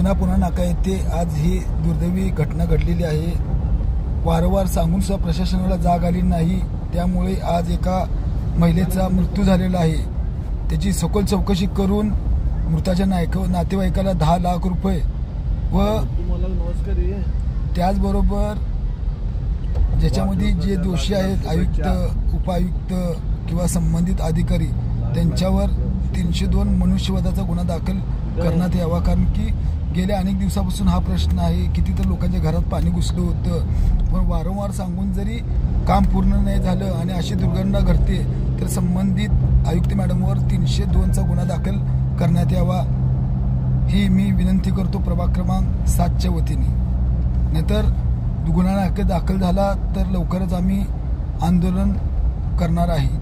जुना पुणा नाका येथे आज ही दुर्दैवी घटना घडलेली आहे। वारंवार सांगून सुद्धा प्रशासनाला जाग आली नाही, त्यामुळे आज एका महिलेचा मृत्यू झालेला आहे। त्याची सखोल चौकशी करून मृताच्या नातेवाईकाला 10 लाख रुपये व त्याचबरोबर ज्याच्यामध्ये जे दोषी आहेत आयुक्त, उपायुक्त किंवा संबंधित अधिकारी त्यांच्यावर 302 मनुष्यवधाचा गुन्हा दाखल करण्यात यावा। कारण की गेल्या अनेक दिवसापासून हा प्रश्न आहे। किती तर लोकांच्या घरात पाणी घुसलं होतं, पण वारंवार सांगून जरी काम पूर्ण नाही झालं आणि अशी दुर्घटना घडते तर संबंधित आयुक्त मॅडमवर 302चा गुन्हा दाखल करण्यात यावा ही मी विनंती करतो प्रभाग क्रमांक 7च्या वतीने। नाहीतर गुन्हा दाखल झाला तर लवकरच आम्ही आंदोलन करणार आहे।